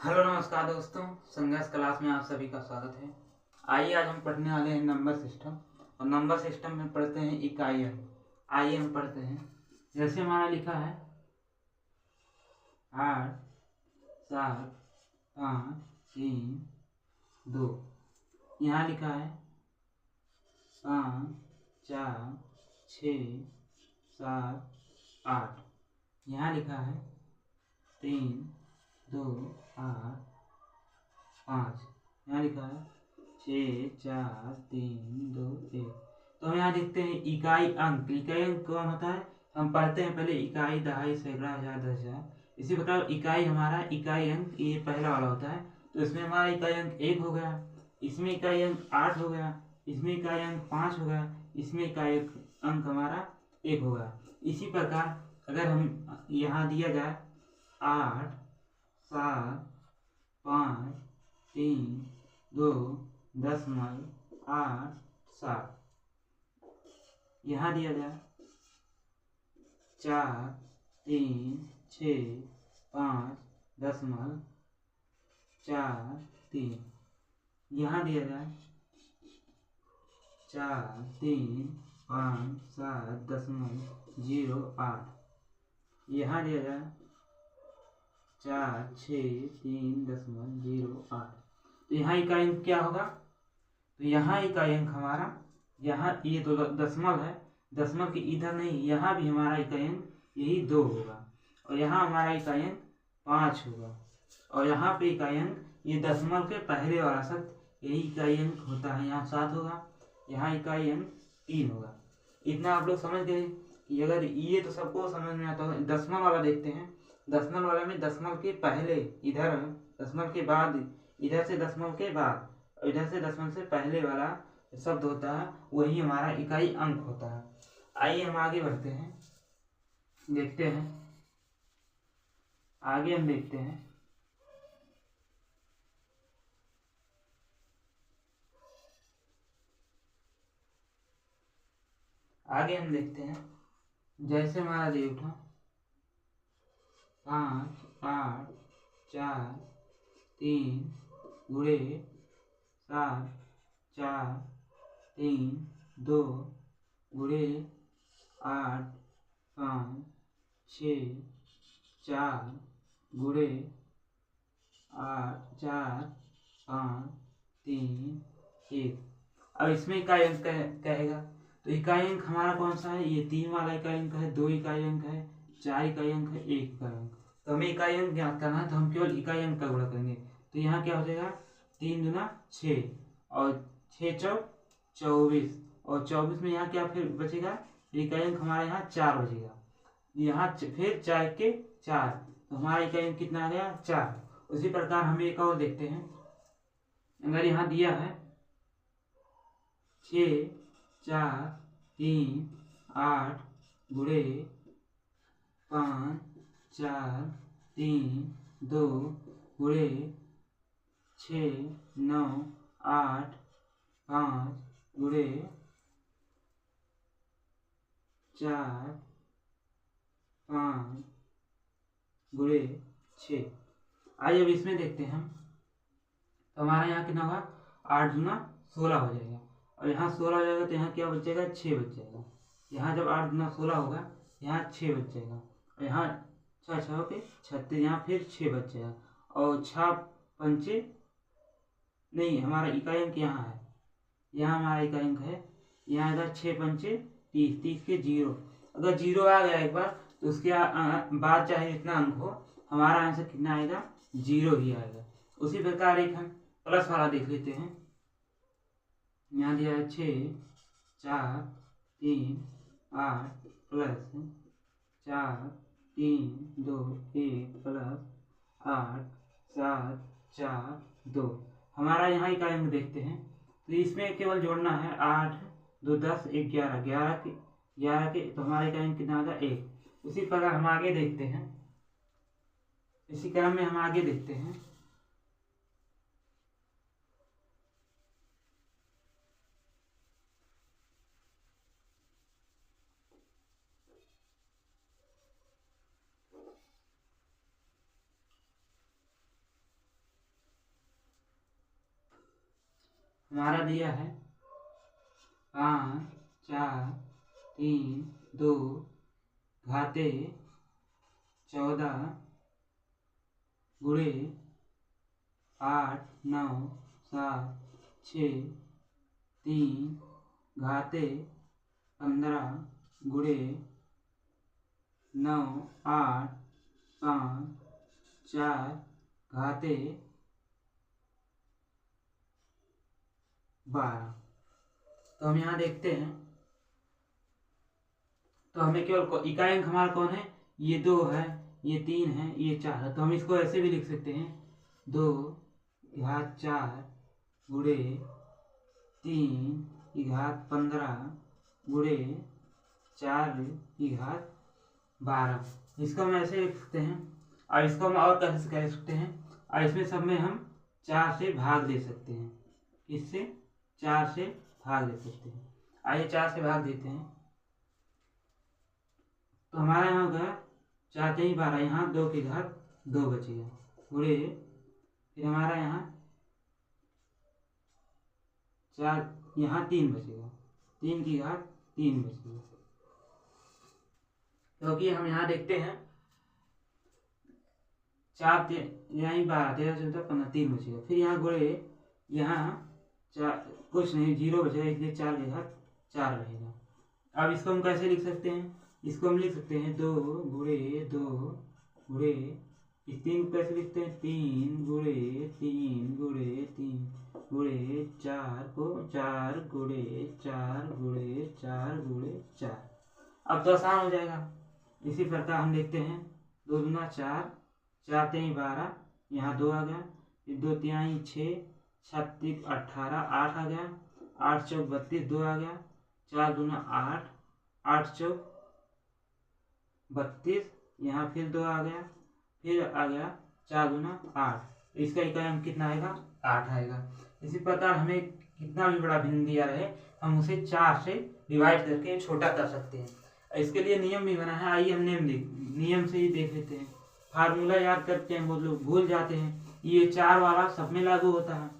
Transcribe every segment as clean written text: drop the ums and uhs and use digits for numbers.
Hello नमस्कार दोस्तों, संघर्ष क्लास में आप सभी का स्वागत है। आइए आज हम पढ़ने वाले हैं नंबर सिस्टम। और नंबर सिस्टम में पढ़ते हैं इकाइयाँ। आइए हम पढ़ते हैं। जैसे हमारा लिखा है 8 7 5 3 2। यहाँ लिखा है 5 4 6 7 8। यहाँ लिखा है 3 2 8 5। यहाँ लिखा है 6 4 3 2 1। तो हम यहाँ देखते हैं इकाई अंक। इकाई अंक कौन होता है? हम पढ़ते हैं पहले इकाई, दहाई, सैकड़ा, हजार, 10,000। इसी प्रकार इकाई हमारा इकाई अंक ये पहला वाला होता है। तो इसमें हमारा इकाई अंक 1 हो गया, इसमें इकाई अंक 8 हो गया, इसमें इकाई अंक 5 हो गया, इसमें इकाई अंक हमारा 1 हो गया। इसी प्रकार अगर हम यहाँ दिया जाए 8 7 5 3 2 8 7। यहाँ दिया जाए 4 3 6 5 4 3। यहाँ दिया जाए 4 3 5 7 8। यहाँ दिया जाए 4 6 3 8। तो यहाँ इकाई अंक क्या होगा? तो यहाँ इकाई अंक हमारा, यहाँ ये तो दशमलव है, दशमलव के इधर नहीं, यहाँ भी हमारा इकाई अंक यही 2 होगा। और यहाँ हमारा इकाई अंक 5 होगा। और यहाँ पे इकाई अंक ये दशमलव के पहले वाला शब्द यही इकाई अंक होता है, यहाँ 7 होगा, यहाँ इकाई अंक 3 होगा। इतना आप लोग समझ गए कि अगर ये तो सबको समझ में आता है। दशमलव वाला देखते हैं। दशमलव वाला में दशमलव के पहले इधर, दशमलव के बाद इधर से, दशमलव के बाद इधर से दशमलव से पहले वाला शब्द होता है, वही हमारा इकाई अंक होता है। आइए हम आगे बढ़ते हैं, देखते हैं। आगे हम देखते हैं जैसे हमारा दे उठा 5 8 4 3 गुणे 7 4 3 2 गुणे 8 5 6 4 गुणे 8 4 5 3 1। अब इसमें इकाई अंक कहेगा। तो इकाई अंक हमारा कौन सा है? ये 3 वाला इकाई अंक है, 2 इकाई अंक है, 4 इकाई अंक है, 1 इकाई अंक। तो हमें इकाई अंक ज्ञात करना है, तो हम केवल इकाई अंक का गुणा करेंगे। तो यहाँ क्या हो जाएगा? 3 दूना 6 और 6 चौक 24। और 24 में यहाँ क्या फिर बचेगा? इकाई अंक हमारा यहाँ 4 बचेगा। यहाँ फिर 4 के 4, तो हमारा इकाई अंक कितना आ गया? 4। उसी प्रकार हम एक और देखते हैं। अगर यहाँ दिया है 6 4 3 8 गुणे 5 4 3 2 गुणे 6 9 8 5 गुणे 4 5 गुणे 6। आइए अब इसमें देखते हैं हम। तो हमारा यहाँ कितना होगा? 8 दूना 16 हो जाएगा। और यहाँ 16 हो जाएगा, तो यहाँ क्या बचेगा? 6 बच जाएगा। यहाँ जब 8 दूना 16 होगा, यहाँ 6 बच जाएगा। और यहाँ 6 6 पे 36, यहाँ फिर 6 बच जाएगा। और 6 पंचे नहीं, हमारा इकाई अंक यहाँ है, यहाँ हमारा इकाई अंक है, यहाँ आएगा 6 पंचे 30, 30 के 0। अगर 0 आ गया एक बार, तो उसके बाद चाहे जितना अंक हो, हमारा आंसर कितना आएगा? 0 ही आएगा। उसी प्रकार एक हम प्लस वाला देख लेते हैं। यहाँ दिया है 6 4 3 8 प्लस 4 3 2 1 प्लस 8 7 4 2। हमारा यहाँ इकाई अंक देखते हैं। तो इसमें केवल जोड़ना है 8 2 10 1 11, 11 के तो हमारा इकाई अंक कितना आ गया? 1। उसी प्रकार हम आगे देखते हैं। इसी क्रम में हम आगे देखते हैं। हमारा दिया है 5 4 3 2 घाते 14 गुणे 8 9 7 6 3 घाते 15 गुणे 9 8 5 4 घाते 12। तो हम यहाँ देखते हैं, तो हमें केवल इकाई अंक हमारा कौन है, ये 2 है, ये 3 है, ये 4 है। तो हम इसको ऐसे भी लिख सकते हैं 2 घात 4 गुणे 3 घात 15 गुणे 4 घात 12। इसको हम ऐसे लिख सकते हैं। और इसको हम और कैसे कह सकते हैं, और इसमें सब में हम 4 से भाग दे सकते हैं। इससे 4 से भाग दे सकते हैं। आइए 4 से भाग देते हैं। तो हमारा यहाँ होगा 4 3 12, यहाँ 2 की घात 2 बचेगा गुणे, फिर हमारा यहाँ 4, यहाँ 3 बचेगा, 3 की घात 3 बचेगा। क्योंकि हम यहाँ देखते हैं 4 यहाँ 12 13 14 15 3 बचेगा। फिर यहाँ गुणे, यहाँ 4 कुछ नहीं 0 बचेगा, इसलिए 4 की घात 4 रहेगा। अब इसको हम कैसे लिख सकते हैं, इसको हम लिख सकते हैं 2 गुणे 2 गुणे, इस 3 को कैसे लिखते हैं 3 गुणे 3 गुणे 3 गुणे 4 को 4 गुणे 4 गुणे 4 गुणे 4। अब तो आसान हो जाएगा। इसी प्रकार हम देखते हैं 2 दूना 4, 4 3 12, यहाँ 2 आ गया, फिर 2 3 6 36 18 8 आ गया, 8 चौक 32 2 आ गया, 4 दूना 8, 8 चौक 32, यहाँ फिर 2 आ गया, फिर आ गया 4 दूना 8। इसका इकाई अंक कितना आएगा 8 आएगा। इसी प्रकार हमें कितना भी बड़ा भिन्न दिया रहे, हम उसे 4 से डिवाइड करके छोटा कर सकते हैं। इसके लिए नियम भी बना है, आइए हम नियम से ही देख लेते हैं। फार्मूला याद करते हैं, बहुत लोग भूल जाते हैं, ये 4 वाला सब में लागू होता है।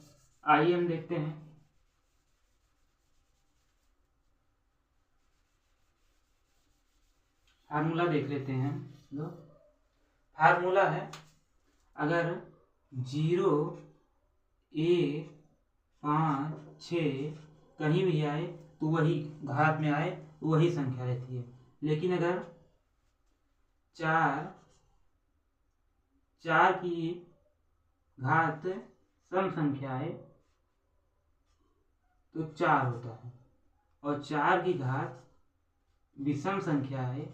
आइए हम देखते हैं। फार्मूला देख लेते हैं। फार्मूला है, अगर 0 1 5 6 कहीं भी आए तो वही घात में आए तो वही संख्या रहती है। लेकिन अगर 4 की घात सम संख्या है तो 4 होता है, और 4 की घात विषम संख्या है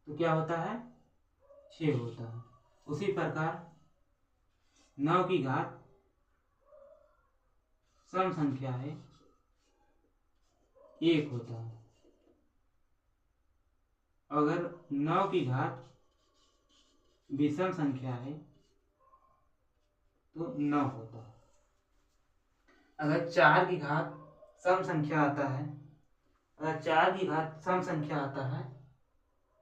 तो क्या होता है 6 होता है। उसी प्रकार 9 की घात सम संख्या है 1 होता है, अगर 9 की घात विषम संख्या है तो 9 होता है। अगर 4 की घात सम संख्या आता है, अगर 4 की घात सम संख्या आता है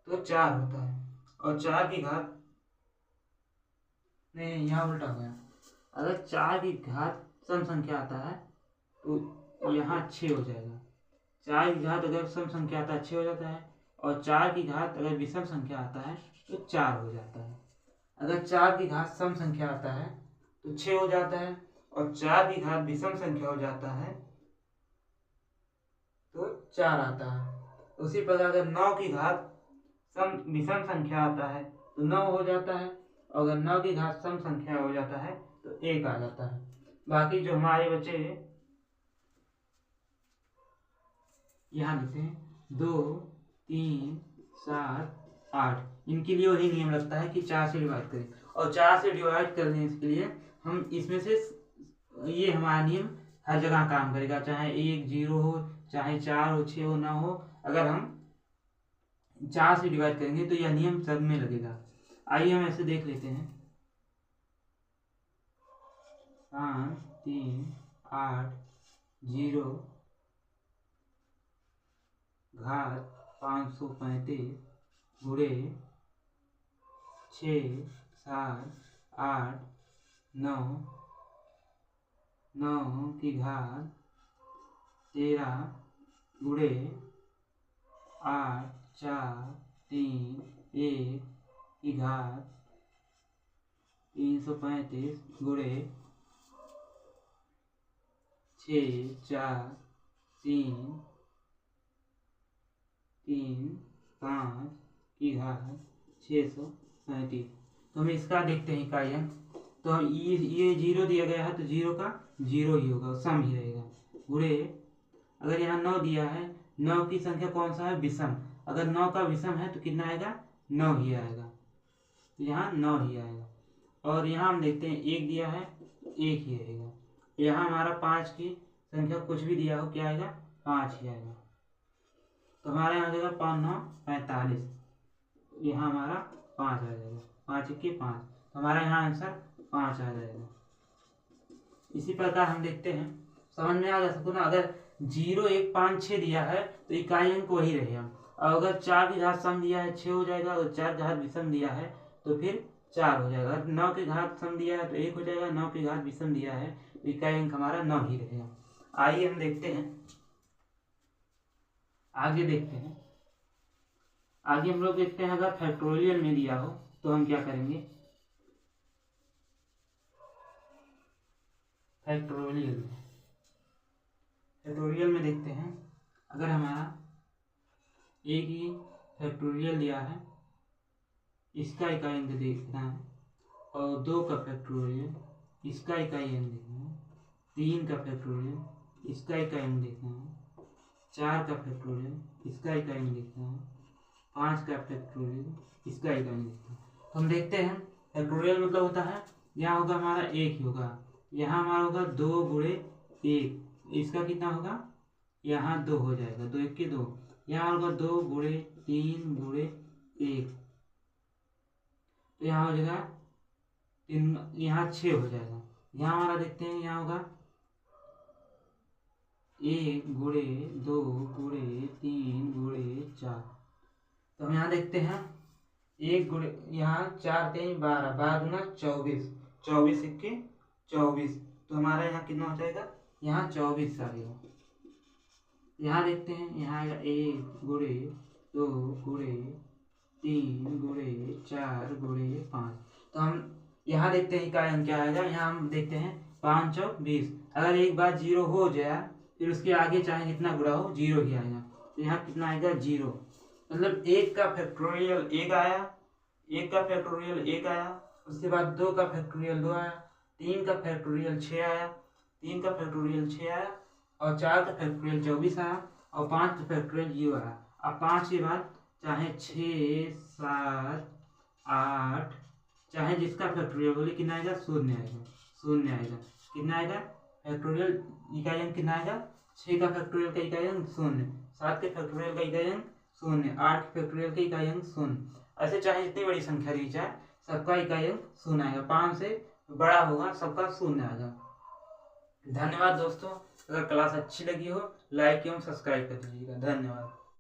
तो 4 होता है, और 4 की घात नहीं, यहाँ उल्टा हो गया। अगर 4 की घात सम संख्या आता है तो यहाँ 6 हो जाएगा। 4 की घात अगर सम संख्या आता है 6 हो जाता है, और 4 की घात अगर विषम संख्या आता है तो 4 हो जाता है। अगर 4 की घात सम संख्या आता है तो 6 हो जाता है, और 4 की घात विषम संख्या हो जाता है तो 4 आता है। उसी प्रकार अगर 9 की घात विषम संख्या आता है तो 9 हो जाता है, और अगर 9 की घात सम संख्या हो जाता है तो 1 आ जाता है। बाकी जो हमारे बच्चे यहाँ लिखते हैं 2 3 7 8, इनके लिए वही नियम लगता है कि 4 से डिवाइड करें, और 4 से डिवाइड करने के लिए हम इसमें से ये हमारा नियम हर जगह काम करेगा, चाहे 1 0 हो, चाहे 4 हो 6 हो 9 हो। अगर हम 4 से डिवाइड करेंगे तो यह नियम सब में लगेगा। आइए हम ऐसे देख लेते हैं 5 3 8 0 घात 535 गुणे 6 7 8 9 9 की घात 13 गुणे 8 4 3 1 की घात 335 गुणे 6 4 3 3 5 की घात 637। तो हम इसका देखते हैं इकाई अंक। तो ये 0 दिया गया है तो 0 का 0 ही होगा, सम ही रहेगा। गुणे अगर यहाँ 9 दिया है, 9 की संख्या कौन सा है? विषम। अगर 9 का विषम है तो कितना आएगा? 9 ही आएगा। तो यहाँ 9 ही आएगा। और यहाँ हम देखते हैं 1 दिया है, 1 ही आएगा। यहाँ हमारा 5 की संख्या कुछ भी दिया हो, क्या आएगा? 5 ही आएगा। तो हमारे यहाँ आ जाएगा 5 9 45। यहाँ हमारा 5 आ जाएगा, 5 1 5। तो हमारा यहाँ आंसर 5 आ जाएगा। इसी प्रकार हम देखते हैं, समझ में आ जा सकता ना। अगर 0 1 5 6 दिया है तो इकाई अंक वही रहेगा। और अगर 4 की घात सम दिया है 6 हो जाएगा, और 4 की घात विषम दिया है तो फिर 4 हो जाएगा। 9 की घात सम दिया है तो 1 हो जाएगा, 9 की घात विषम दिया है तो इकाई अंक हमारा 9 ही रहेगा। आइए हम देखते हैं, आगे देखते हैं। आगे हम लोग देखते हैं, अगर फैक्टोरियल में दिया हो तो हम क्या करेंगे? फैक्टोरियल में देखते हैं, अगर हमारा a की फैक्टोरियल दिया है, इसका इकाई अंक देखना है, और 2 का फैक्टोरियल, इसका इकाई अंक देखना है, 3 का फैक्टोरियल, इसका इकाई अंक देखना है, 4 का फैक्टोरियल, इसका इकाई अंक देखना है, 5 का फैक्टोरियल, इसका इकाई अंक देखना है। तो हम देखते हैं, फैक्टोरियल मतलब होता है, यहाँ होगा हमारा 1 ही होगा, यहाँ हमारा होगा 2 गुणे 1, इसका कितना होगा? यहाँ 2 हो जाएगा, 2 1 के 2। यहाँ होगा 2 गुणे 3 गुणे 1, तो यहाँ हो जाएगा 3, यहाँ 6 हो जाएगा। यहाँ हमारा देखते हैं, यहाँ होगा 1 गुणे 2 गुणे 3 गुणे 4। तो हम यहाँ देखते हैं 1 गुणे, यहाँ 4 3 12, 12 गुना 24, 24 1 के 24। तो हमारा यहाँ कितना हो जाएगा? यहाँ 24 आ गया। यहाँ देखते हैं, यहाँ आएगा 1 गुणे 2 गुणे 3 गुणे 4 गुणे 5। तो हम यहाँ देखते हैं इकाई अंक क्या आएगा। यहाँ हम देखते हैं 5 चौक 20। अगर एक बार 0 हो जाए फिर उसके आगे चाहे जितना गुणा हो 0 ही आएगा। तो यहाँ कितना आएगा? 0। मतलब 1 का फैक्टोरियल 1 आया, 1 का फैक्टोरियल 1 आया, उसके बाद 2 का फैक्टोरियल 2 आया, 3 का फैक्टोरियल 6 आया, 3 का फैक्टोरियल 6 आया, और 4 का फैक्टोरियल 24 आया, और 5 का फैक्टोरियल 0 आया। अब 5 के बाद चाहे 6 7 8, चाहे जिसका फैक्टोरियल बोले कितना आएगा? 0 आएगा, 0 आएगा। कितना आएगा? फैक्टोरियल इकाई अंक कितना आएगा? 6 का फैक्टोरियल का इकाई अंक 0, 7 के फैक्टोरियल का इकाई अंक 0, 8 के फैक्टोरियल का इकाई अंक 0। ऐसे चाहे जितनी बड़ी संख्या दी जाए सबका इकाई अंक 0 आएगा। 5 से बड़ा होगा सबका 0 आएगा। धन्यवाद दोस्तों। अगर क्लास अच्छी लगी हो लाइक एवं सब्सक्राइब कर दीजिएगा। धन्यवाद।